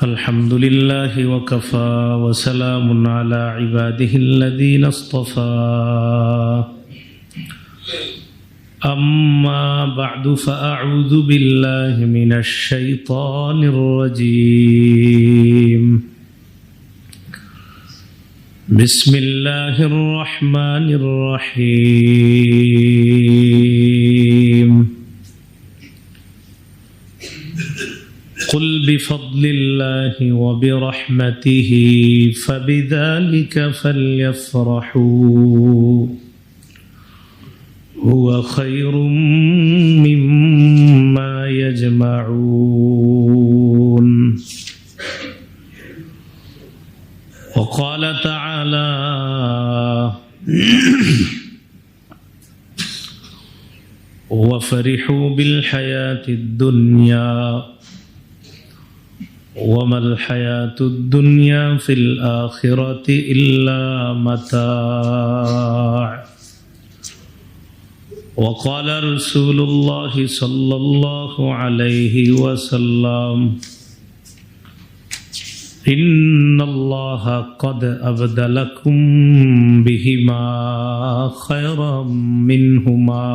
الحمد لله وكفى وسلام على عباده الذين اصطفى أما بعد فأعوذ بالله من الشيطان الرجيم بسم الله الرحمن الرحيم قل بفضل الله وبرحمته فبذلك فليفرحوا هو خير مما يجمعون وقال تعالى وفرحوا بالحياة الدنيا وما الحياة الدنيا في الآخرة إلا متاع وقال رسول الله صلى الله عليه وسلم إن الله قد أبدلكم بهما خيرا منهما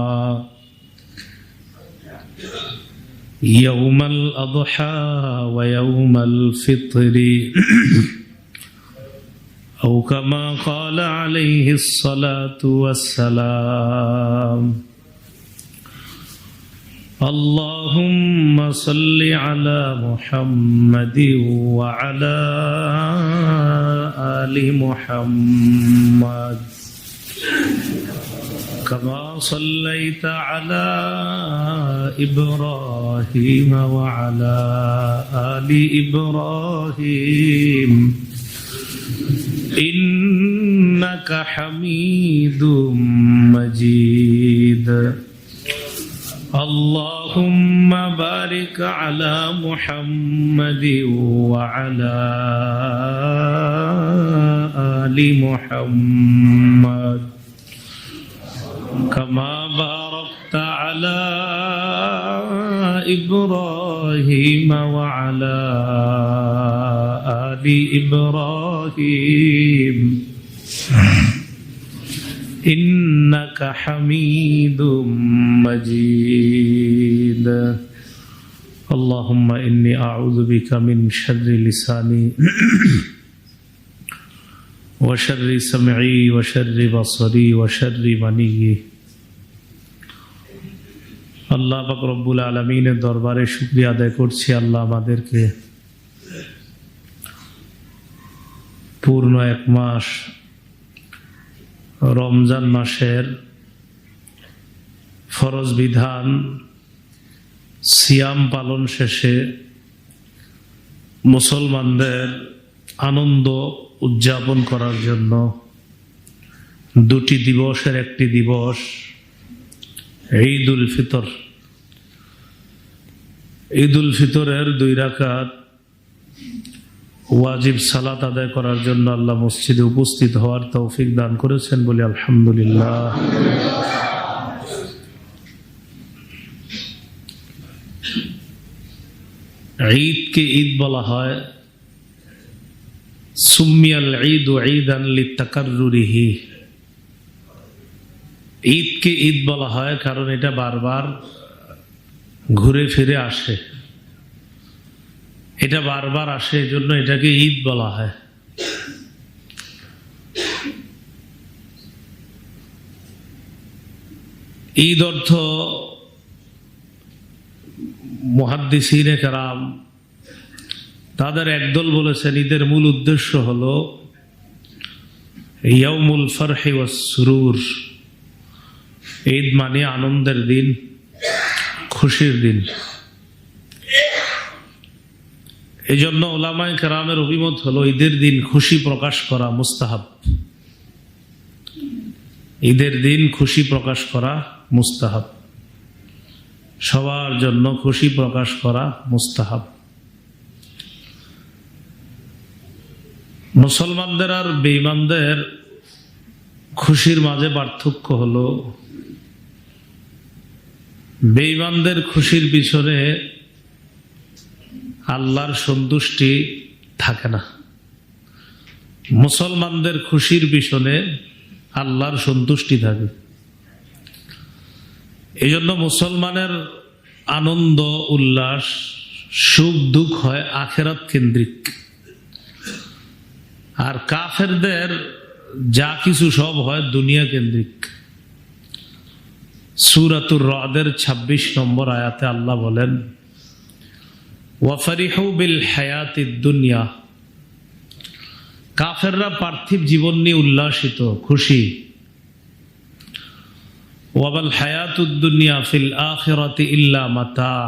يوم الأضحى ويوم الفطر أو كما قال عليه الصلاة والسلام اللهم صل على محمد وعلى آل محمد كما صليت على إبراهيم وعلى آل إبراهيم إنك حميد مجيد اللهم بارك على محمد وعلى آل محمد كما باركت على إبراهيم وعلى آل إبراهيم إنك حميد مجيد اللهم إني أعوذ بك من شر لساني وشر سمعي وشر بصري وشر مني আল্লাহ পাক রব্বুল আলামিনের দরবারে শুকরিয়া আদায় করছি আল্লাহ আমাদেরকে পূর্ণ এক মাস রমজান মাসের ফরজ বিধান সিয়াম পালন শেষে মুসলমানদের আনন্দ উদযাপন করার জন্য দুটি দিবসের একটি দিবস ঈদ উল ফিতর। ঈদ উল ফিতরের 2 রাকাত ওয়াজিব সালাত আদায় করার জন্য আল্লাহ মসজিদে উপস্থিত হওয়ার তৌফিক দান করেছেন বলে আলহামদুলিল্লাহ। ঈদকে ঈদ বলা হয়, সুম্মিয়াল ঈদ ঈদান লিতাকাররুরিহি। ঈদকে ঈদ বলা হয় কারণ এটা বারবার ঘুরে ফিরে আসে, এটা বারবার আসে, এজন্য এটাকে ঈদ বলা হয়। ঈদ অর্থ মুহাদ্দিসিনে কেরাম তাদের একদল বলেছেন ঈদের মূল উদ্দেশ্য হলো ইয়াউমুল ফরহি ওয়াস সুরুর। ঈদ মানে আনন্দের দিন, খুশির দিন। এই জন্য উলামায়ে কেরামের অভিমত হলো ঈদের দিন খুশি প্রকাশ করা মুস্তাহাব। ঈদের দিন খুশি প্রকাশ করা মুস্তাহাব, সবার জন্য খুশি প্রকাশ করা মুস্তাহাব। মুসলমানদের আর বেঈমানদের খুশির মাঝে পার্থক্য হলো বেঈমানদের খুশির পিছনে আল্লাহর সন্তুষ্টি থাকে না। মুসলমানদের খুশির পিছনে আল্লাহর সন্তুষ্টি থাকে। এই জন্য মুসলমানের আনন্দ উল্লাস সুখ দুঃখ হয় আখেরাত কেন্দ্রিক, আর কাফেরদের যা কিছু সব হয় দুনিয়া কেন্দ্রিক। সূরাতুর রাদের ২৬ নম্বর আয়াতে আল্লাহ বলেন, ওয়াফারিহু বিল হায়াতিদ দুনিয়া, কাফেররা পার্থিব জীবন নিয়ে উল্লাসিত, খুশি। ওয়াবাল হায়াতুদ দুনিয়া ফিল আখিরাতি ইল্লা মাতা,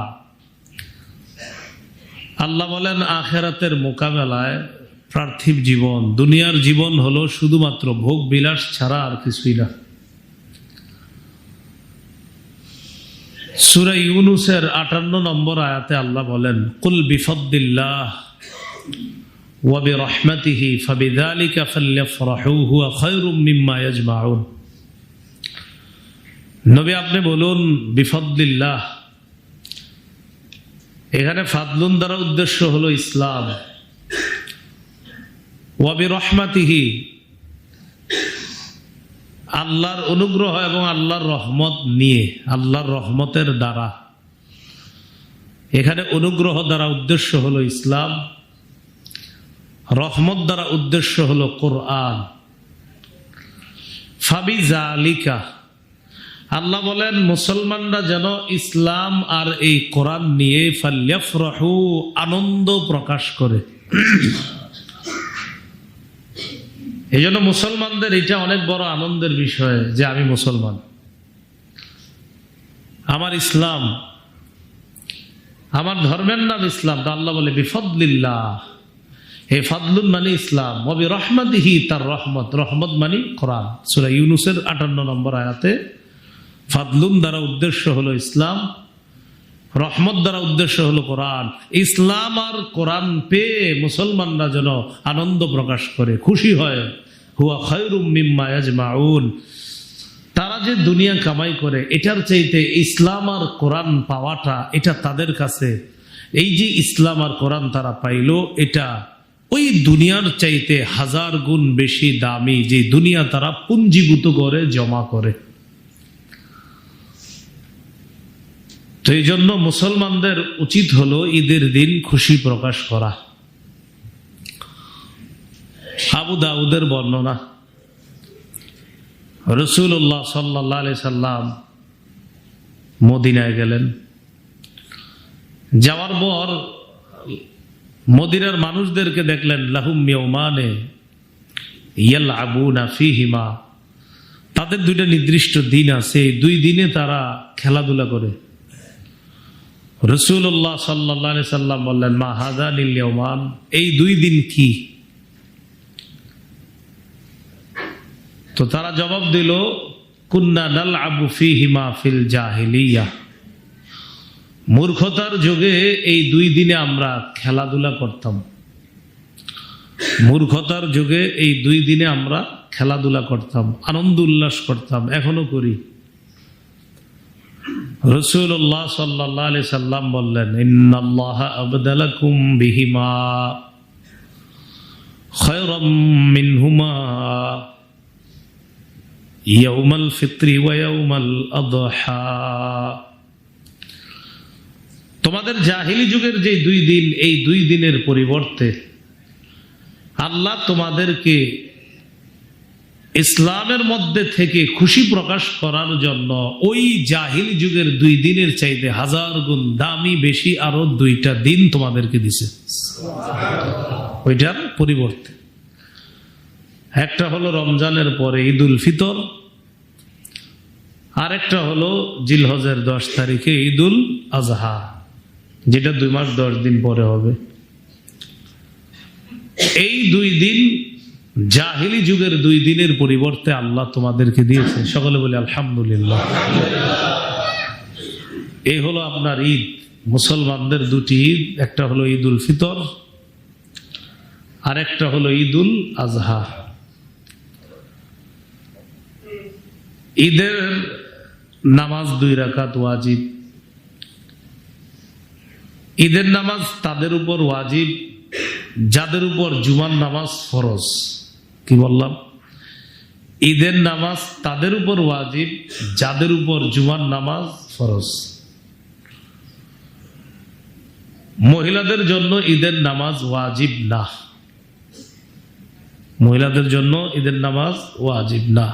আল্লাহ বলেন আখিরাতের মোকাবেলায় পার্থিব জীবন, দুনিয়ার জীবন হলো শুধুমাত্র ভোগ বিলাস ছাড়া আর কিছুই না। সূরা ইউনূসের ৫৮ নম্বর আয়াতে আল্লাহ বলেন, কুল বিফদ্লিল্লাহ ওয়া বিরহমাতিহি ফাবিযালিকা ফালইফরাহু হুয়া খায়রুম মিম্মা ইয়াজমাউন। নবী আপনি বলুন বিফদ্লিল্লাহ, এখানে ফাদলুন দ্বারা উদ্দেশ্য হলো ইসলাম। ওয়া বিরহমাতিহি, আল্লাহর অনুগ্রহ এবং আল্লাহর রহমত নিয়ে, আল্লাহর রহমতের দ্বারা। এখানে অনুগ্রহ দ্বারা উদ্দেশ্য হলো ইসলাম, রহমত দ্বারা উদ্দেশ্য হলো কোরআন। ফাবিযালিকা, আল্লাহ বলেন মুসলমানরা যেন ইসলাম আর এই কোরআন নিয়ে ফালইফরাহু, আনন্দ প্রকাশ করে। এই জন্য মুসলমানদের এটা অনেক বড় আনন্দের বিষয় যে আমি মুসলমান, আমার ইসলাম, আমার ধর্মের নাম ইসলাম। তো আল্লাহ বলে বিফদ্লিল্লাহ, এই ফাদলুন মানে ইসলাম, ওয়া বিরহমাতিহি, তার রহমত, রহমত মানে কোরআন। সূরা ইউনূসের ৫৮ নম্বর আয়াতে ফাদলুন দ্বারা উদ্দেশ্য হলো ইসলাম, রহমত দ্বারা উদ্দেশ্য হলো কোরআন। ইসলাম আর কোরআন পেয়ে মুসলমানরা যেন আনন্দ প্রকাশ করে, খুশি হয়। হুয়া খায়রুম মিম্মা ইয়াজমাউন, তারা যে দুনিয়া কামাই করে এটার চাইতে ইসলাম আর কোরআন পাওয়াটা, এটা তাদের কাছে, এই যে ইসলাম আর কোরআন তারা পাইলো, এটা ওই দুনিয়ার চাইতে ১০০০ গুণ বেশি দামি, যে দুনিয়া তারা পুঞ্জীভূত করে জমা করে। তো এই জন্য মুসলমানদের উচিত হলো ঈদের দিন খুশি প্রকাশ করা। আবু দাউদের বর্ণনা, রাসূলুল্লাহ সাল্লাল্লাহু আলাইহি সাল্লাম মদিনায় গেলেন। যাওয়ার পর মদিনার মানুষদেরকে দেখলেন, লাহুম ইয়াউমানে ইয়ালআবুনা ফীহিমা, তাদের দুইটা নির্দিষ্ট দিন আছে, এই ২ দিনে তারা খেলাধুলা করে। রাসূলুল্লাহ সাল্লাল্লাহু আলাইহি সাল্লাম বললেন, মা হাযানিল ইয়াওমান, এই ২ দিন কি? তো তারা জবাব দিল, কুন্না নালআবু ফীহিমা ফিল জাহিলিয়াহ, মূর্খতার যুগে এই ২ দিনে আমরা খেলাধুলা করতাম। মূর্খতার যুগে এই ২ দিনে আমরা খেলাধুলা করতাম, আনন্দ উল্লাস করতাম, এখনো করি। রাসূলুল্লাহ সাল্লাল্লাহু আলাইহি সাল্লাম বললেন, ইন্নাল্লাহা আবদালাকুম বিহিমা খায়রাম মিনহুমা ইয়াউমাল ফিত্রি ওয়া ইয়াউমাল আযহা। তোমাদের জাহিলি যুগের যে ২ দিন, এই ২ দিনের পরিবর্তে আল্লাহ তোমাদেরকে ইসলামের মধ্যে থেকে খুশি প্রকাশ করার জন্য ওই জাহিলি যুগের ২ দিনের চাইতে ১০০০ গুণ দামি বেশি আরো ২টা দিন তোমাদেরকে দিছে। ওইটার পরিবর্তে একটা হলো রমজানের পরে ঈদুল ফিতর, আর একটা হলো জিলহজের ১০ তারিখে ঈদুল আজহা, যেটা ২ মাস ১০ দিন পরে হবে। এই ২ দিন জাহিলি যুগের ২ দিনের পরিবর্তে আল্লাহ তোমাদেরকে দিয়েছে। সকলে বলে আলহামদুলিল্লাহ। এই হলো আপনার ঈদ, মুসলমানদের ২টি ঈদ, একটা হলো ঈদুল ফিতর আর একটা হলো ঈদুল আজহা। ঈদের নামাজ ২ রাকাত ওয়াজিব, ঈদের নামাজ তাদের উপর ওয়াজিব যাদের উপর জুমার নামাজ ফরজ। কি বললাম? ঈদের নামাজ তাদের উপর ওয়াজিব যাদের উপর জুমার নামাজ ফরজ। মহিলাদের জন্য ঈদের নামাজ ওয়াজিব না, মহিলাদের জন্য ঈদের নামাজ ওয়াজিব না।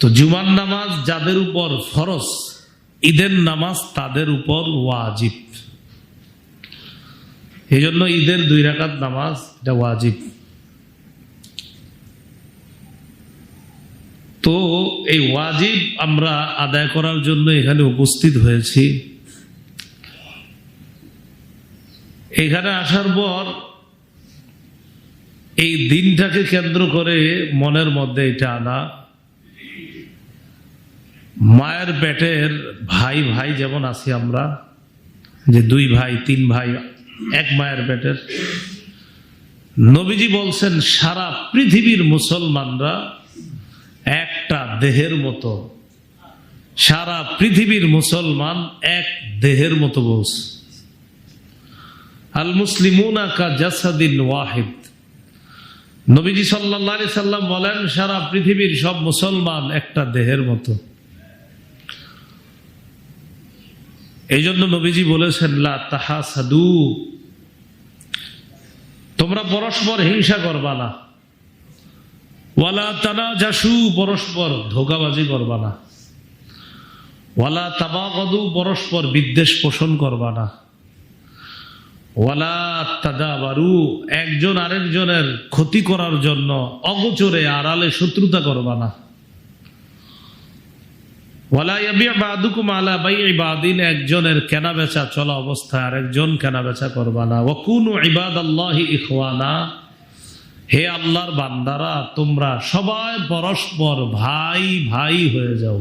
তো জুমার নামাজ যাদের উপর ফরজ, ঈদের নামাজ তাদের উপর ওয়াজিব। এই জন্য ঈদের 2 রাকাত নামাজ এটা ওয়াজিব। তো এই ওয়াজিব আমরা আদায় করার জন্য এখানে উপস্থিত হয়েছি। এখানে আসার পর এই দিনটাকে কেন্দ্র করে মনের মধ্যে এটা আনা, মায়ের পেটের ভাই ভাই যেমন আছি আমরা, যে 2 ভাই 3 ভাই এক মায়ের পেটের, নবীজি বলছেন সারা পৃথিবীর মুসলমানরা একটা দেহের মতো, সারা পৃথিবীর মুসলমান এক দেহের মতো বলছে। আল মুসলিমুনা কা জাসাদিন ওয়াহিদ। নবীজি সাল্লাল্লাহু আলাইহি সাল্লাম বলেন সারা পৃথিবীর সব মুসলমান একটা দেহের মতো। এই জন্য নবীজি বলেছেন লা তাহাসাদু, তোমরা পরস্পর হিংসা করবা না। ওয়ালা তানাজাসু, পরস্পর ধোঁকাবাজি করবা না। ওয়ালা তাবাগাদু, পরস্পর বিদ্বেষ পোষণ করবা না। ওয়ালা তাদাবারু, একজন আরেকজনের ক্ষতি করার জন্য অগোচরে আড়ালে শত্রুতা করবা না। ওয়ালা ইয়াবি বাদুকুম আলা বাইই বাদিন, একজনের কেনা বেচা চলা অবস্থায় আরেকজন কেনা বেচা করবা না। ওয়া কুনু ইবাদাল্লাহি ইখওয়ানা, হে আল্লাহর বান্দারা তোমরা সবাই পরস্পর ভাই ভাই হয়ে যাও।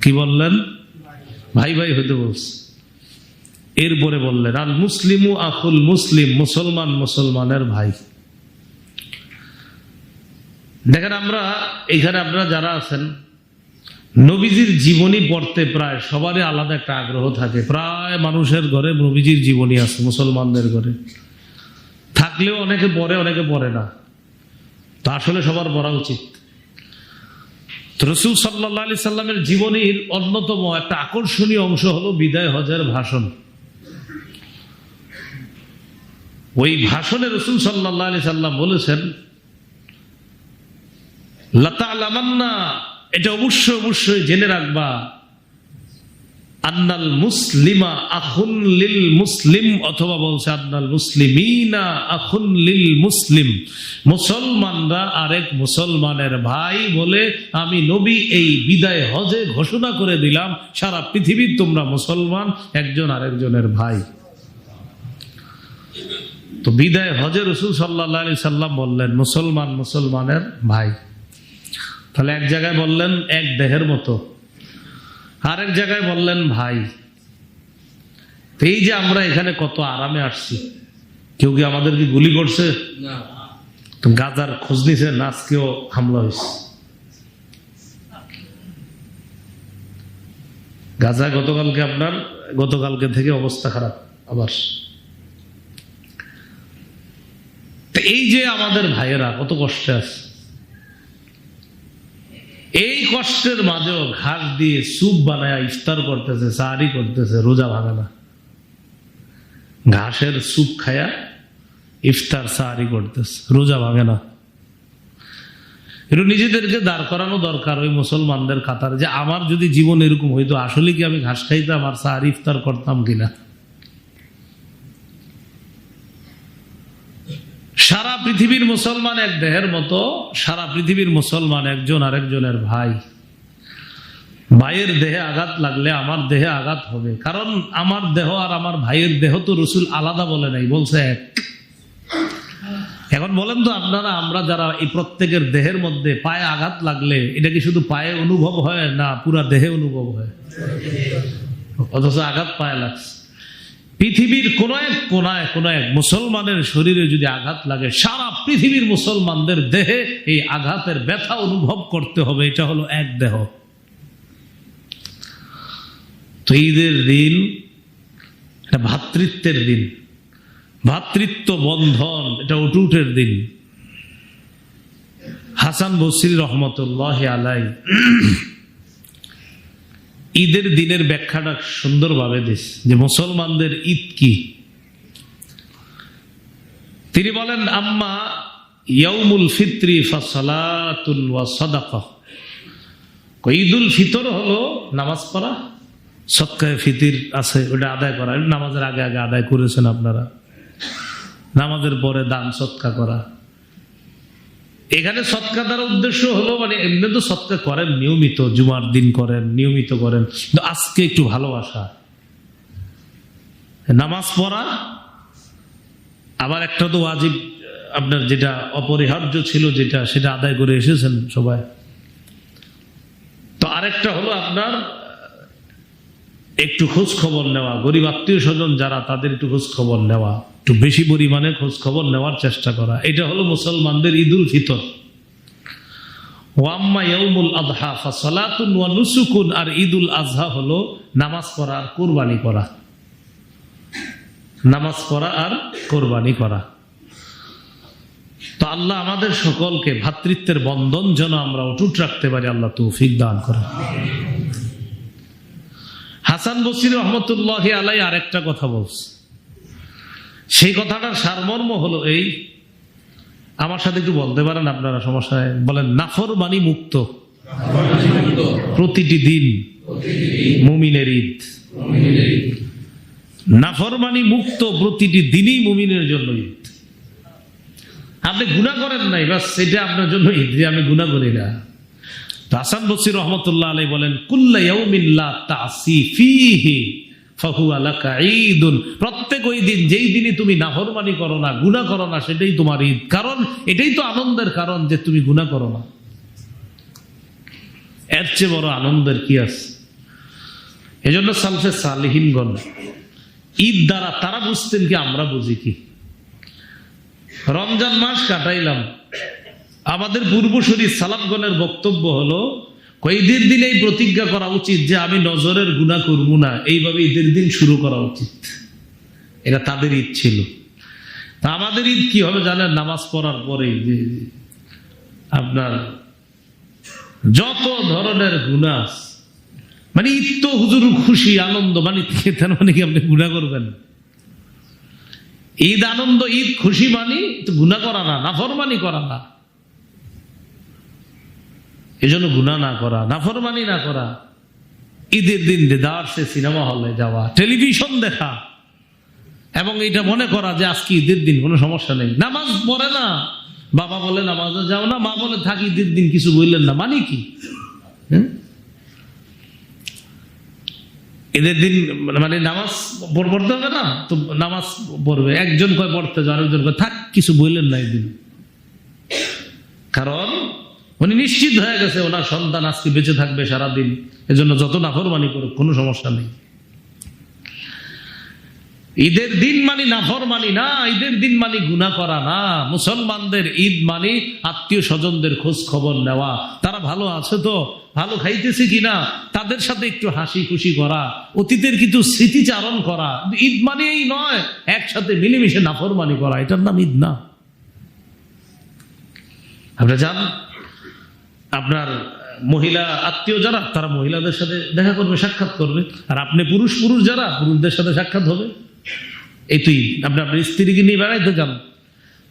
কি বললেন? ভাই ভাই হইতে বলছে। এরপরে বললেন আল মুসলিমু আখুল মুসলিম, মুসলমান মুসলমানের ভাই। দেখেন আমরা এখানে আপনারা যারা আছেন, নবীজির জীবনী পড়তে প্রায় সবারই আলাদা একটা আগ্রহ থাকে। প্রায় মানুষের ঘরে নবীজির জীবনী আছে, মুসলমানদের ঘরে থাকলেও অনেকে পড়ে অনেকে পড়ে না। তো আসলে সবার পড়া উচিত। রাসূল সাল্লাল্লাহু আলাইহি সাল্লামের জীবনীর অন্যতম একটা আকর্ষণীয় অংশ হলো বিদায় হজের ভাষণ। ওই ভাষণে রাসূল সাল্লাল্লাহু আলাইহি সাল্লাম বলেছেন লাতা'লামান্না, এটা অবশ্যই অবশ্যই জেনে রাখবা, আন্নাল মুসলিমা আখুন লিল মুসলিম, অথবা বলছে আন্নাল মুসলিমিনা আখুন লিল মুসলিম, মুসলমানরা আরেক মুসলমানের ভাই বলে আমি নবী এই বিদায় হজে ঘোষণা করে দিলাম সারা পৃথিবীর তোমরা মুসলমান, একজন আরেকজনের ভাই। তো বিদায় হজে রাসূল সাল্লাল্লাহু আলাইহি সাল্লাম বললেন মুসলমান মুসলমানের ভাই। তাহলে এক জায়গায় বললেন এক দেহের মতো, আরেক জায়গায় বললেন ভাই। এই যে আমরা এখানে কত আরামে আসছি, কেউ কি আমাদের কি গুলি করছে? তো গাজার খোঁজ নিছে, আজকেও হামলা হয়েছে গাজায়। গতকালকে থেকে অবস্থা খারাপ আবার। এই যে আমাদের ভাইয়েরা কত কষ্টে আছে, এই কষ্টের মাঝেও ঘাস দিয়ে স্যুপ বানায় ইফতার করতেছে, সাহারি করতেছে, রোজা ভাঙে না। ঘাসের স্যুপ খায়া ইফতার সাহারি করতেছে, রোজা ভাঙে না। একটু নিজেদেরকে দাঁড় করানো দরকার ওই মুসলমানদের কাতার, যে আমার যদি জীবন এরকম হইতো আসলে কি আমি ঘাস খাইতাম আর সাহারি ইফতার করতাম কিনা। সারা পৃথিবীর মুসলমান এক দেহের মতো, সারা পৃথিবীর মুসলমান একজন আরেকজনের ভাই। ভাইয়ের দেহে আঘাত লাগলে আমার দেহে আঘাত হবে, কারণ আমার দেহ আর আমার ভাইয়ের দেহ তো রাসূল আলাদা বলে নাই, বলছে এক। এখন বলেন তো আপনারা, আমরা যারা এই প্রত্যেকের দেহের মধ্যে পায়ে আঘাত লাগলে এটা কি শুধু পায়ে অনুভব হয় না পুরা দেহে অনুভব হয়? অথচ আঘাত পায়ে লাগছে। পৃথিবীর কোন এক কোনায় কোন এক মুসলমানের শরীরে যদি আঘাত লাগে, সারা পৃথিবীর মুসলমানদের দেহে এই আঘাতের ব্যথা অনুভব করতে হবে। এটা হলো এক দেহ। তো ঈদের দিন এটা ভ্রাতৃত্বের দিন, ভ্রাতৃত্ব বন্ধন, এটা অটুটের দিন। হাসান বসরি রহমতুল্লাহ আলাই ঈদের দিনের ব্যাখ্যাটা সুন্দরভাবে দিস যে মুসলমানদের ঈদ কি। তিনি বলেন, আম্মা ইয়াউমুল ফিত্রি ফাসালাতুন ওয়া সাদাকাহ। ঈদুল ফিতর হলো নামাজ পড়া, সদকায়ে ফিতির আছে ওটা আদায় করা, নামাজের আগে আগে আদায় করেছেন আপনারা, নামাজের পরে দান সদকা করা। এখানে সদকা দেওয়ার উদ্দেশ্য হলো মানে এমনি তো সদকা করেন নিয়মিত, জুমার দিন করেন, নিয়মিত করেন, কিন্তু আজকে একটু ভালোবাসা, নামাজ পড়া। আবার একটা তো ওয়াজিব আপনার যেটা অপরিহার্য ছিল যেটা, সেটা আদায় করে এসেছেন সবাই। তো আরেকটা হলো আপনার একটু খোঁজ খবর নেওয়া, গরিব আত্মীয় স্বজন যারা তাদের একটু খোঁজ খবর নেওয়া, একটু বেশি পরিমাণে খোঁজ খবর নেওয়ার চেষ্টা করা, এটা হলো মুসলমানদের ঈদুল ফিতর। ওয়াম্মা ইয়াউমুল আযহা ফাসালাতুন ওয়া নুসুকুন, আর ঈদুল আযহা হলো নামাজ পড়া আর কুরবানি করা, নামাজ পড়া আর কুরবানি করা। তো আল্লাহ আমাদের সকলকে ভ্রাতৃত্বের বন্ধন যেন আমরা অটুট রাখতে পারি, আল্লাহ তৌফিক দান করেন। হাসান বসরি রহমতুল্লাহ আলাই আরেকটা কথা বলছে, সেই কথাটার সারমর্ম হলো এই, আমার সাথে একটু বলতে পারেন আপনারা, সমস্যা বলেন। নাফরমানি মুক্ত প্রতিটি দিন মুমিনের ঈদ, নাফরমানি মুক্ত প্রতিটি দিনই মুমিনের জন্য ঈদ। আপনি গুনাহ করেন নাই, বাস সেটা আপনার জন্য ঈদ, যে আমি গুনাহ করি না। হাসান বসরি রহমতুল্লাহ আলাইহি বলেন, কুল্লা ইয়াউমিন লা তাসি ফীহি ফাহুয়া লাকা ঈদুন, প্রত্যেক ওই দিন যেই দিনে তুমি নাফরমানি করো না, গুনাহ করো না, সেটাই তোমার ঈদ। কারণ এটাই তো আনন্দের কারণ যে তুমি গুনাহ করো না, এর চেয়ে বড় আনন্দের কি আছে? এজন্য সালফে সালিহিনগণ ঈদ দ্বারা তারা বুঝতেন কি, আমরা বুঝি কি। রমজান মাস কাটাইলাম, আমাদের পূর্বসূরি সালাফগণের বক্তব্য হলো ঈদের দিন এই প্রতিজ্ঞা করা উচিত যে আমি নজরের গুনাহ করব না, এইভাবে ঈদের দিন শুরু করা উচিত। এটা তাদের ঈদ ছিল। তা আমাদের ঈদ কি হবে জানেন? নামাজ পড়ার পরে যে আপনার যত ধরনের গুনাহ, মানে ঈদ তো হুজুর খুশি আনন্দ, মানে মানে কি আপনি গুনাহ করবেন? ঈদ আনন্দ, ঈদ খুশি, মানে গুনাহ করা না, নাফরমানি করা না। এজন্য গুনাহ না করা, নাফরমানি না করা। ঈদের দিন দেদারসে সিনেমা হলে যাওয়া, টেলিভিশন দেখা, এবং এটা মনে করা যে আজকে ঈদের দিন, কোনো সমস্যা নেই। নামাজ পড়ে না, বাবা বলে নামাজে যাও না, মা বলে থাকি ঈদের দিন, কিছু বললেন না, মানে কি? ঈদের দিন মানে নামাজ পড়তে হবে না, তো নামাজ পড়বে। একজন কয় পড়তে যাও, আরেকজন কয় থাক, কিছু বললেন না এদিন। কারণ উনি নিশ্চিত হয়ে গেছে ওনার সন্তান আজকে বেঁচে থাকবে সারাদিন, এজন্য যত নাফরমানি করুক কোনো সমস্যা নেই। ঈদের দিন মানে নাফরমানি না, ঈদের দিন মানে গুনাহ করা না। মুসলমানদের ঈদ মানে আত্মীয় স্বজনদের খোঁজ খবর নেওয়া, তারা ভালো আছে তো, ভালো খাইতেছে কিনা, তাদের সাথে একটু হাসি খুশি করা, অতীতের কিছু স্মৃতিচারণ করা। ঈদ মানে এই নয় একসাথে মিলেমিশে নাফরমানি করা, এটার নাম ঈদ না। আপনি যান, আপনার মহিলা আত্মীয় যারা, তারা মহিলাদের সাথে দেখা করবে, সাক্ষাৎ করবে, আর আপনি পুরুষ যারা, পুরুষদের সাথে সাক্ষাৎ হবে। এই তুই আপনার স্ত্রীকে নিয়ে বেড়াইতে যান,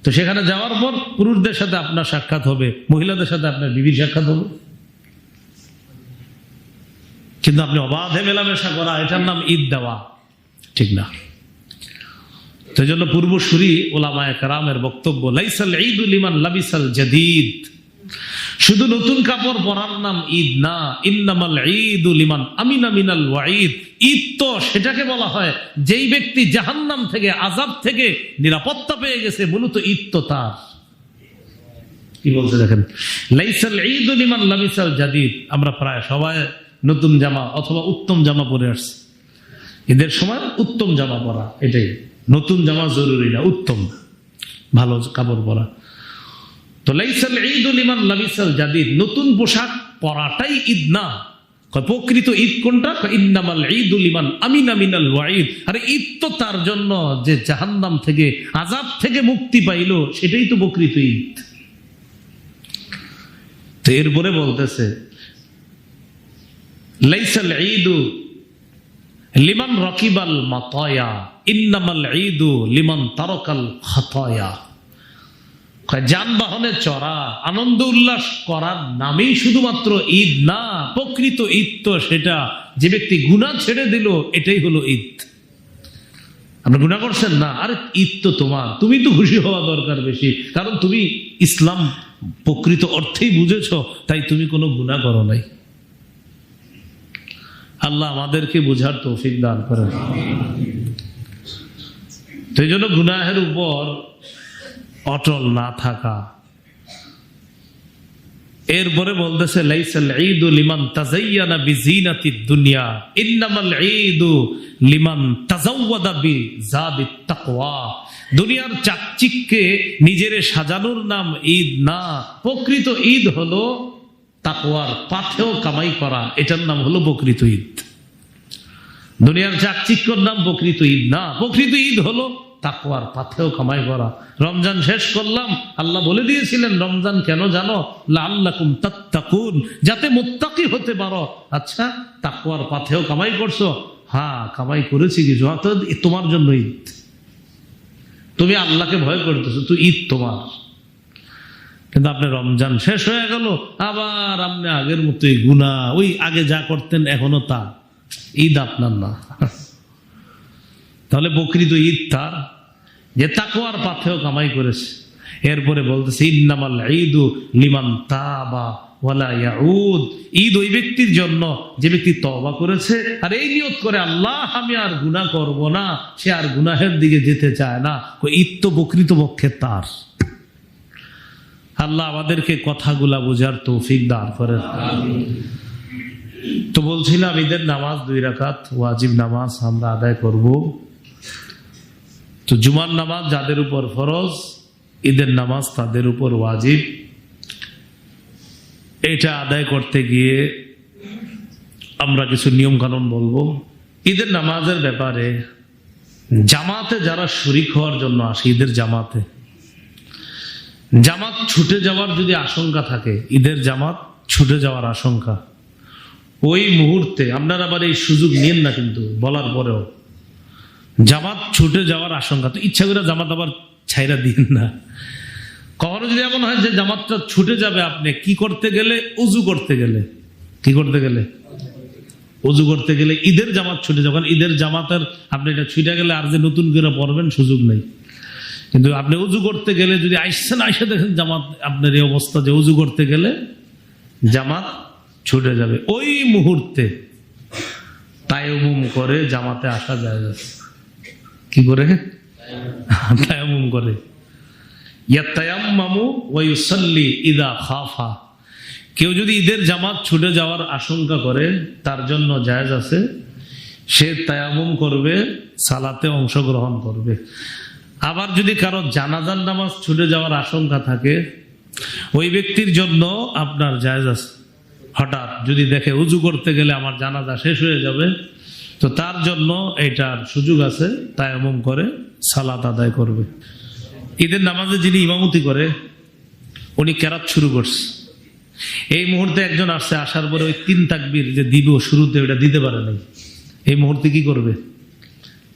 তো সেখানে যাওয়ার পর পুরুষদের সাথে আপনার সাক্ষাৎ হবে, মহিলাদের সাথে আপনার বিবির সাক্ষাৎ হবে। কিন্তু আপনি অবাধে মেলামেশা করা, এটার নাম ঈদ দেওয়া ঠিক না। সেই জন্য পূর্বসূরি ওলামায়ে কেরামের বক্তব্য, লাইসাল ঈদু লিমান লাবিসাল জাদীদ, শুধু নতুন কাপড় পরার নাম ঈদ না, ইন্নামাল ঈদু লিমান আমিনা মিনাল ওয়াঈদ। ঈদ তো সেটাকে বলা হয় যেই ব্যক্তি জাহান্নাম থেকে, আযাব থেকে নিরাপত্তা পেয়ে গেছে, মূলত ঈদ তো তার। কি বলছে দেখেন, লাইসাল ঈদু লিমান লাবিসাল জাদীদ। আমরা প্রায় সবাই নতুন জামা অথবা উত্তম জামা পরে আসছি। ঈদের সময় উত্তম জামা পরা, এটাই। নতুন জামা জরুরি না, উত্তম ভালো কাপড় পরা। তো লাইসাল ঈদু লিমান লাবিসাল জাদীদ, নতুন পোশাক পরাটাই ঈদ না। প্রকৃত ঈদ কোনটা? ইন্নামাল ঈদু লিমান আমিনা মিনাল ওয়াঈদ। আরে ঈদ তো তার জন্য যে জাহান্নাম থেকে, আযাব থেকে মুক্তি পাইল, সেটাই তো প্রকৃত ঈদ। তো এরপরে বলতেছে লাইসাল ঈদু লিমান রাকিবাল মাতায়া ইন্নামাল ঈদু লিমান তারাকাল খাতায়া। যানবাহনে চড়া, আনন্দ উল্লাস করার নামেই শুধুমাত্র ঈদ না, প্রকৃত ঈদ তো সেটা যে ব্যক্তি গুনাহ ছেড়ে দিল, এটাই হলো ঈদ। আপনি গুনাহ করছেন না, আরে ঈদ তো তোমার, তুমি তো খুশি হওয়া দরকার বেশি, কারণ তুমি ইসলাম প্রকৃত অর্থেই বুঝেছো, তাই তুমি কোনো গুনাহ করো নাই। আল্লাহ আমাদেরকে বুঝার তৌফিক দান করেন। তো এই জন্য গুনাহের উপর অটল না থাকা। এরপরে বলতেছে লাইসাল ঈদু লিমান তাযায়্যানা বিজিনাতিদ দুনিয়া ইন্নামাল ঈদু লিমান তাযাওয়াদা বিযাদিত তাকওয়া। দুনিয়ার চাকচিক্যে নিজেরে সাজানোর নাম ঈদ না, প্রকৃত ঈদ হলো তাকওয়ার পাথেও কামাই করা, এটার নাম হলো প্রকৃত ঈদ। দুনিয়ার চাকচিক্যর নাম প্রকৃত ঈদ না, প্রকৃত ঈদ হলো তাকওয়ার পাথেও কামাই করা। রমজান শেষ করলাম, আল্লাহ বলে দিয়েছিলেন রমজান কেন জানো? লাআল্লাকুম তাত্তাকুন, যাতে মুত্তাকি হতে পারো। আচ্ছা, তাকওয়ার পাথেও কামাই করছো? হ্যাঁ, কামাই করেছি কিছু, তোমার জন্য ঈদ। তুমি আল্লাহকে ভয় করতেছো, তুই ঈদ তোমার। কিন্তু আপনি রমজান শেষ হয়ে গেল, আবার আপনি আগের মতোই গুনাহ, ওই আগে যা করতেন এখনো তা, ঈদ আপনার না। তাহলে প্রকৃত ঈদ তার যে তাকওয়ার পাথেও কামাই করেছে। এরপরে বলতেছে ইন্নামাল ঈদু লিমান তাবা ওয়ালা ইয়াউদ। ঈদ ওই ব্যক্তির জন্য যে ব্যক্তি তওবা করেছে আর এই নিয়ত করে আল্লাহ আমি আর গুনাহ করব না, সে আর গুনাহের দিকে যেতে চায় না। ঈদ তো প্রকৃত পক্ষে তার। আল্লাহ আমাদেরকে কথাগুলা বোঝার তৌফিক দান করেন। তো বলছিলাম ঈদের নামাজ 2 রাকাত ওয়াজিব নামাজ আমরা আদায় করব। তো জুমার নামাজ যাদের উপর ফরজ, ঈদের নামাজ তাদের উপর ওয়াজিব। এটা আদায় করতে গিয়ে আমরা কিছু নিয়ম কানুন বলবো। ঈদের নামাজের ব্যাপারে জামাতে যারা শরীক হওয়ার জন্য আসে, ঈদের জামাত ছুটে যাওয়ার যদি আশঙ্কা থাকে, ঈদের জামাত ছুটে যাওয়ার আশঙ্কা, ওই মুহূর্তে আপনারা আবার এই সুযোগ নিয়েন না, কিন্তু বলার পরেও জামাত ছুটে যাওয়ার আশঙ্কা, তো ইচ্ছা করে জামাত আবার ছাইরা দিন না। কখনো যদি এমন হয় যে জামাতটা ছুটে যাবে, আপনি কি করতে গেলে? অজু করতে গেলে। কি করতে গেলে? অজু করতে গেলে ঈদের জামাত ছুটে যাবেন। ঈদের জামাতের আপনি এটা ছুটে গেলে আর যে নতুন করে পড়বেন সুযোগ নেই। কিন্তু আপনি অজু করতে গেলে যদি আইসেন, আইসে দেখেন জামাত, আপনার এই অবস্থা যে অজু করতে গেলে জামাত ছুটে যাবে, ওই মুহূর্তে তায়াম্মুম করে জামাতে আসা যায়। কি করে? তায়াম্মুম করে। ইয়াতায়াম্মামু ওয়া ইউসাল্লি ইযা খাফা। কেউ যদি ঈদের জামাত ছুটে যাওয়ার আশঙ্কা করে, তার জন্য জায়েজ আছে, সে তায়াম্মুম করবে, সালাতে অংশগ্রহণ করবে। আবার যদি কারো জানাজার নামাজ ছুটে যাওয়ার আশঙ্কা থাকে, ওই ব্যক্তির জন্য আপনার জায়েজ আছে। হঠাৎ যদি দেখে উজু করতে গেলে আমার জানাজা শেষ হয়ে যাবে, তো তার জন্য এটার সুযোগ আছে, তায়াম্মুম করে সালাত আদায় করবে। ঈদের নামাজে যিনি ইমামতি করে, উনি কেরাত শুরু করছে, এই মুহূর্তে একজন আসছে, আসার পরে ওই 3 তাকবীর যে দিব শুরুতে, ওটা দিতে পারে নাই। এই মুহূর্তে কি করবে?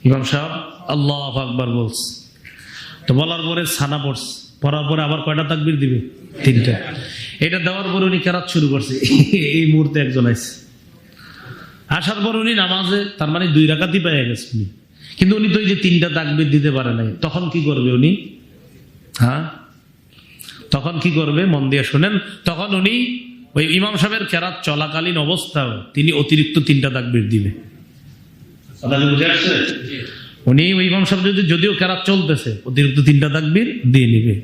ইমাম সাহেব আল্লাহু আকবার বলছে, তো বলার পরে সানা পড়ছে, পড়ার পরে আবার কয়টা তাকবীর দিবে? 3টা। এটা দেওয়ার পরে উনি কেরাত শুরু করছে, এই মুহূর্তে একজন আসছে, আসার পর উনি নামাজে, তার মানে 2 রাকাতই পেয়ে গেছে উনি, কিন্তু উনি তো এই যে 3টা তাকবীর দিতে পারে নাই। তখন কি করবে উনি? হ্যাঁ, তখন কি করবে? মন দিয়ে শুনেন। তখন উনি ওই ইমাম সাহেবের কেরাত চলাকালীন অবস্থায় তিনি অতিরিক্ত 3টা তাকবীর দিবে। উনি ওই ইমাম সাহেব যদিও কেরাত চলতেছে, অতিরিক্ত 3টা তাকবীর দিয়ে নিবে।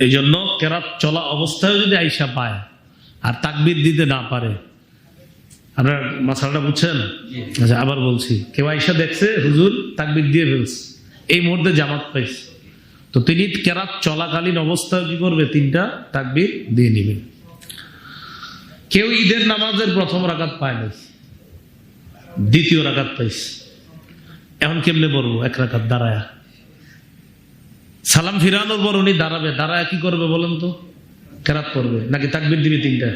এই জন্য কেরাত চলা অবস্থায় যদি আইসা পায় আর তাকবীর দিতে না পারে, আপনার মাসালাটা বুঝছেন? আচ্ছা, আবার বলছি, কেউ আইসা দেখছে হুজুর তাকবীর দিয়ে ফেলছে, এই মুহূর্তে জামাত পাইছে, তো তিনি কেরাত চলাকালীন অবস্থায় কি করবে? 3টা তাকবীর দিয়ে নিবে। কেউ ঈদের নামাজের প্রথম রাকাত পায় নাই, দ্বিতীয় রাকাত পাইছে, এখন কেমনে পড়বো? এক রাকাত দাঁড়ায়া, সালাম ফিরানোর পর উনি দাঁড়াবে, দাঁড়ায় কি করবে বলেন তো? কেরাত পড়বে নাকি তাকবীর দিবে তিনটা?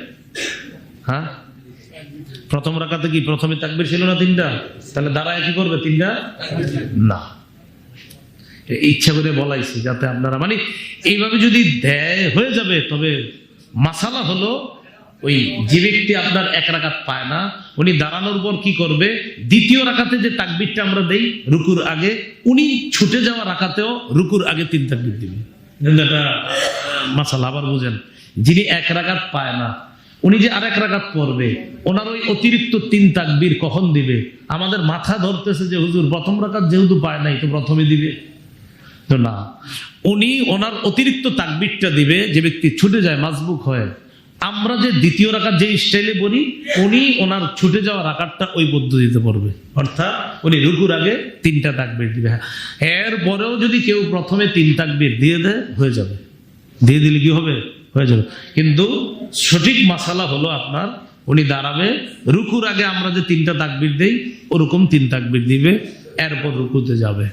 হ্যাঁ, প্রথম রাকাতে কি প্রথমে তাকবীর ছিল না তিনটা? তাহলে দাঁড়ায় কি করবে? তিনটা না। ইচ্ছা করে বলাইছি যাতে আপনারা মানে এইভাবে যদি দেয় হয়ে যাবে। তবে মাসালা হলো ওই যে ব্যক্তি আপনার এক রাকাত পায় না, উনি দাঁড়ানোর পর কি করবে? দ্বিতীয় রাকাতে যে তাকবীরটা আমরা দেই রুকুর আগে, উনি ছুটে যাওয়া রাকাতেও রুকুর আগে 3 তাকবীর দিবে। এটা মাসালা আবার বুঝেন। যিনি এক রাকাত পায় না, উনি যে আরেক রাকাত পড়বে, ওনার ওই অতিরিক্ত 3 তাকবীর কখন দিবে? আমাদের মাথা ধরতেছে যে হুজুর প্রথম রাকাত যেহেতু পায় নাই তো প্রথমে দিবে, তো না, উনি ওনার অতিরিক্ত তাকবীরটা দিবে যে ব্যক্তি ছুটে যায় মাসবুক হয়। আমরা যে দ্বিতীয় রাকাত যে স্টাইলে বলি, উনি ওনার ছুটে যাওয়া রাকাতটা ওই পদ্ধতিতে পড়বে, অর্থাৎ উনি রুকুর আগে 3টা তাকবীর দিবে। এরপরেও যদি কেউ প্রথমে 3 তাকবীর দিয়ে দেয় হয়ে যাবে, দিয়ে দিলে কি হবে? হয়ে যাবে। কিন্তু সঠিক মাসালা হলো আপনার উনি দাঁড়াবে, রুকুর আগে আমরা যে 3টা তাকবীর দেই ওরকম 3 তাকবীর দিবে, এরপর রুকুতে যাবে।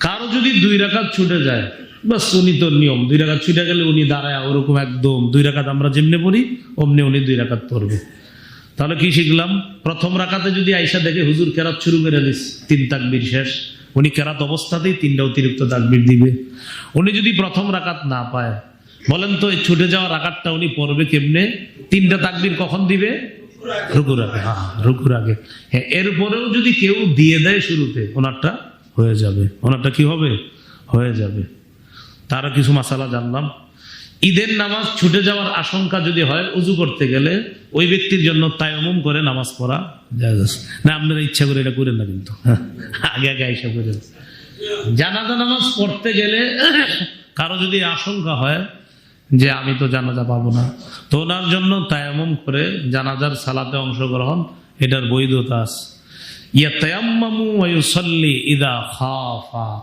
কারো যদি 2 রাকাত ছুটে যায়, বাস উনি তো নিয়ম 2 রাকাত ছুটে গেলে উনি দাঁড়ায় ওরকম একদম 2 রাকাত আমরা যেমনি পড়ি অমনি উনি 2 রাকাত পড়বে। তাহলে কি শিখলাম? প্রথম রাকাতে যদি আইসা দেখে হুজুর কেরাত শুরু করে দিস, 3 তাকবীর শেষ, উনি কেরাত অবস্থাতেই 3টা অতিরিক্ত তাকবীর দিবে। উনি যদি প্রথম রাকাত না পায়, বলেন তো এই ছুটে যাওয়া রাকাতটা উনি পড়বে কেমনে? 3টা তাকবীর কখন দিবে? রুকুর আগে। হ্যাঁ, রুকুর আগে। হ্যাঁ, এরপরেও যদি কেউ দিয়ে দেয় শুরুতে, ওনারটা হয়ে যাবে, ওনারটা কি হবে? হয়ে যাবে। তারও কিছু মাসালা জানলাম। ঈদের নামাজ ছুটে যাওয়ার আশঙ্কা যদি হয়, উজু করতে গেলে ওই ব্যক্তির জন্য তায়াম্মুম করে নামাজ পড়া জায়েজ আছে। না আপনারা ইচ্ছা করে এটা করেন না, কিন্তু আগে আগে আইসা করেন। জানাজা নামাজ পড়তে গেলে কারো যদি আশঙ্কা হয় যে আমি তো জানাজা পাবো না, তো ওনার জন্য তায়াম্মুম করে জানাজার সালাতে অংশগ্রহণ, এটার বৈধতা আছে।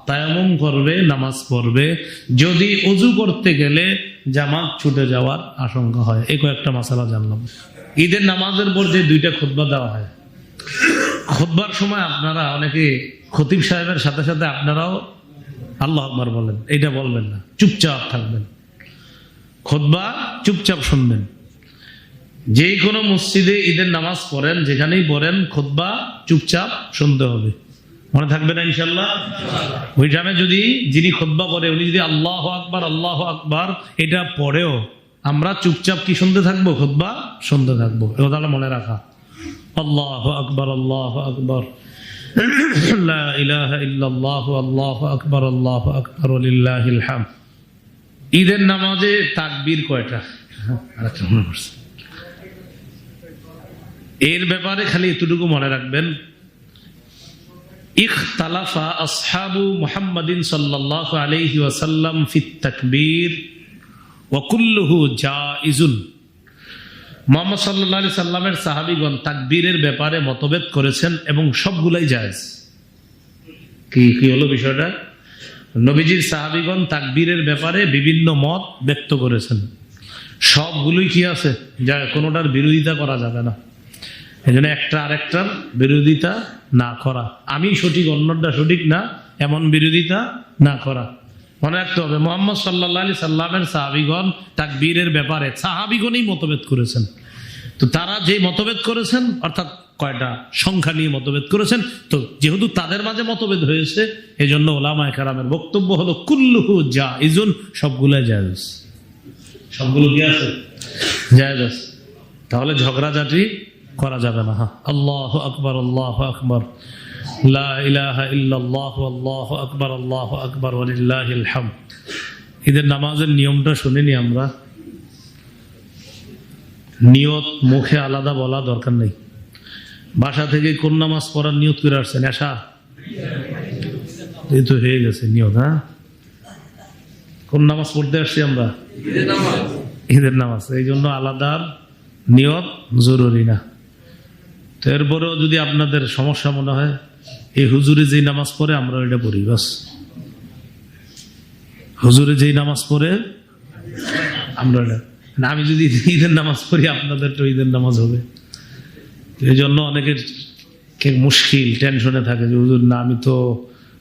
তায়াম্মুম করবে, নামাজ পড়বে যদি ওযু করতে গেলে জামাত ছুটে যাওয়ার আশঙ্কা হয়। এই কয়েকটা মাসালা জানলাম। ঈদের নামাজের পর যে 2টা খুতবা দেওয়া হয়, খুতবার সময় আপনারা অনেকে খতিব সাহেবের সাথে সাথে আপনারাও আল্লাহু আকবার বলেন, এটা বলবেন না, চুপচাপ থাকবেন, খুতবা চুপচাপ শুনবেন। যে কোনো মসজিদে ঈদের নামাজ পড়েন, যেখানেই পড়েন, খুতবা চুপচাপ শুনতে হবে, মনে থাকবে না ইনশাল্লাহ? ওই টাইমে যদি যিনি খুতবা পড়ে উনি যদি আল্লাহু আকবার এটা পড়েও আমরা চুপচাপ কি শুনতে থাকবো? খুতবা শুনতে থাকবো। এ কথাটা মনে রাখা। আল্লাহু আকবার, আল্লাহু আকবার, লা ইলাহা ইল্লাল্লাহ, আল্লাহু আকবার, আল্লাহু আকবার, ওয়ালিল্লাহিল হামদ। ঈদের নামাজে তাকবীর কয়টা? আরেকটা মনে পড়ছে, এর ব্যাপারে খালি এতটুকু মনে রাখবেন, ইখতালাফা আসহাবু মুহাম্মাদিন সাল্লাল্লাহু আলাইহি ওয়াসাল্লাম ফিত তাকবীর ওয়া কুল্লুহু জাইজুন। মুহাম্মদ সাল্লাল্লাহু আলাইহি সাল্লামের সাহাবীগণ তাকবীরের ব্যাপারে মতভেদ করেছেন এবং সবগুলাই জায়েজ। কি হলো বিষয়টা? নবীজির সাহাবীগণ তাকবীরের ব্যাপারে বিভিন্ন মত ব্যক্ত করেছেন, সবগুলোই কি আছে? যা কোনোটার বিরোধিতা করা যাবে না। এই জন্য একটা আরেকটার বিরোধিতা না করা, আমি সঠিক অন্যটা সঠিক না এমন বিরোধিতা না করা। মনে রাখতে হবে মুহাম্মদ সাল্লাল্লাহু আলাইহি সাল্লামের সাহাবীগণ তাকবীরের ব্যাপারে সাহাবীগণই মতভেদ করেছেন। তো তারা যে মতভেদ করেছেন, অর্থাৎ কয়টা সংখ্যা নিয়ে মতভেদ করেছেন, তো যেহেতু তাদের মাঝে মতভেদ হয়েছে, এই জন্য উলামায়ে কেরামের বক্তব্য হলো কুল্লুহু জাইজুন, সবগুলো জায়েজ। সবগুলো কি আছে? জায়েজ আছে। তাহলে ঝগড়াঝাটি করা যাবে না। আল্লাহু আকবার, আল্লাহু আকবার, লা ইলাহা ইল্লাল্লাহ, আল্লাহু আকবার, আল্লাহু আকবার, ওয়ালিল্লাহিল হামদ। ঈদের নামাজের নিয়মটা শুনিনি আমরা। নিয়ত মুখে আলাদা বলা দরকার নেই। বাসা থেকে কোন নামাজ পড়ার নিয়ত করে আসছেন? এশা? এই তো হয়ে গেছে নিয়ত। হ্যাঁ, কোন নামাজ পড়তে আসছি আমরা? ঈদের নামাজ। এই জন্য আলাদা নিয়ত জরুরি না। তো এরপরেও যদি আপনাদের সমস্যা মনে হয়, এই হুজুরে যেই নামাজ পড়ে আমরা ওইটা পড়ি, বাস। হুজুরে যেই নামাজ পড়ে আমরা ওইটা, না আমি যদি ঈদের নামাজ পড়ি আপনাদের তো ঈদের নামাজ হবে। এই জন্য অনেকের মুশকিল, টেনশনে থাকে যে হুজুর না আমি তো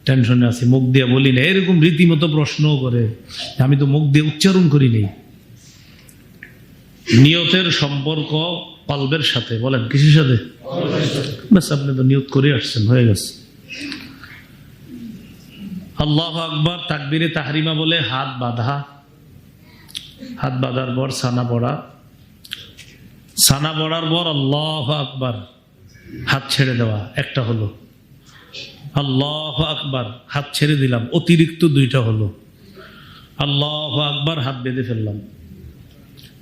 টেনশনে আছি, মুখ দিয়ে বলি না, এরকম রীতিমতো প্রশ্নও করে। আমি তো মুখ দিয়ে উচ্চারণ করি নেই। নিয়তের সম্পর্ক কলবের সাথে, বলেন কিসের সাথে? ব্যাস আপনি তো নিয়ত করে আসছেন, হয়ে গেছে। আল্লাহু আকবার, তাকবীরে তাহরিমা বলে হাত বাঁধা, হাত বাঁধার পর সানা পড়া, সানা পড়ার পর আল্লাহু আকবার হাত ছেড়ে দেওয়া, একটা হলো। আল্লাহু আকবার হাত ছেড়ে দিলাম, অতিরিক্ত দুইটা হলো। আল্লাহু আকবার হাত বেঁধে ফেললাম,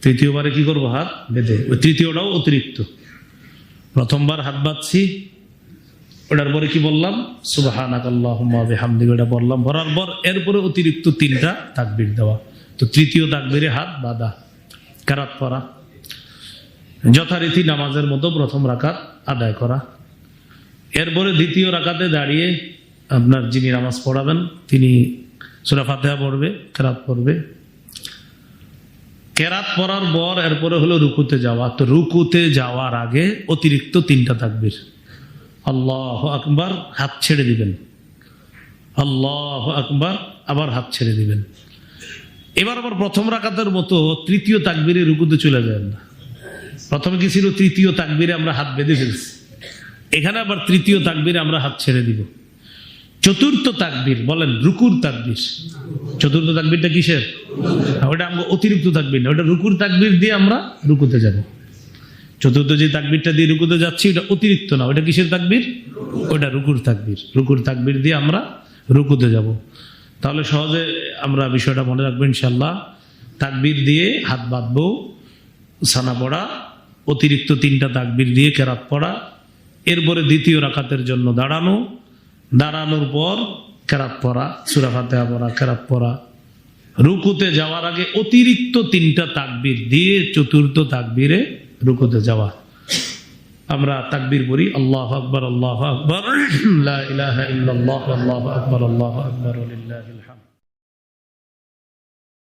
তৃতীয়বারে কি করবো? হাত বেঁধে, ওই তৃতীয়টাও অতিরিক্ত। প্রথমবার হাত বাঁধছি, ওটার পরে কি বললাম? সুবহানাকাল্লাহুম্মা ওয়া বিহামদিকা, ওটা বললাম, ভরার পর এরপরে অতিরিক্ত তিনটা তাকবীর দেওয়া। তো তৃতীয় তাকবীরে হাত বাঁধা, কেরাত পড়া, যথারীতি নামাজের মতো প্রথম রাকাত আদায় করা। এরপরে দ্বিতীয় রাকাতে দাঁড়িয়ে আপনার যিনি নামাজ পড়াবেন তিনি সূরা ফাতিহা পড়বে, কেরাত পড়বে। কেরাত পড়ার পর এরপরে হলো রুকুতে যাওয়া। তো রুকুতে যাওয়ার আগে অতিরিক্ত তিনটা তাকবীর, আল্লাহু আকবার, হাত ছেড়ে দিবেন, আল্লাহু আকবার, আবার হাত ছেড়ে দিবেন। এবার আবার প্রথম রাকাতের মতো তৃতীয় তাকবীরে রুকুতে চলে যাবেন না। প্রথমে কি ছিল? তৃতীয় তাকবীরে আমরা হাত বেঁধে ফেলছি, এখানে আবার তৃতীয় তাকবীরে আমরা হাত ছেড়ে দিব। চতুর্থ তাকবীর, বলেন রুকুর তাকবীর। চতুর্থ তাকবীরটা কিসের? ওটা আমরা অতিরিক্ত তাকবীর না, ওটা রুকুর তাকবীর দিয়ে আমরা রুকুতে যাব। চতুর্থ যে তাকবীরটা দিয়ে রুকুতে যাচ্ছি ওটা অতিরিক্ত না, ওটা কিসের তাকবীর? ওটা রুকুর তাকবীর। রুকুর তাকবীর দিয়ে আমরা রুকুতে যাব। তাহলে সহজে আমরা বিষয়টা মনে রাখবো ইনশাআল্লাহ। তাকবীর দিয়ে হাত বাঁধবো, সানা পড়া, অতিরিক্ত তিনটা তাকবীর দিয়ে কেরাত পড়া, এরপরে দ্বিতীয় রাকাতের জন্য দাঁড়ানো, দাঁড়ানোর পর কেরাত পড়া, সূরা ফাতিহা পড়া, কেরাত পড়া। রুকুতে যাওয়ার আগে অতিরিক্ত তিনটা তাকবীর দিয়ে চতুর্থ তাকবীরে রুকুতে যাওয়া। আমরা তাকবীর পড়ি, আল্লাহু আকবার, আল্লাহু আকবার, লা ইলাহা ইল্লাল্লাহ, আল্লাহু আকবার, আল্লাহু আকবার, ওয়া লিল্লাহিল হামদ।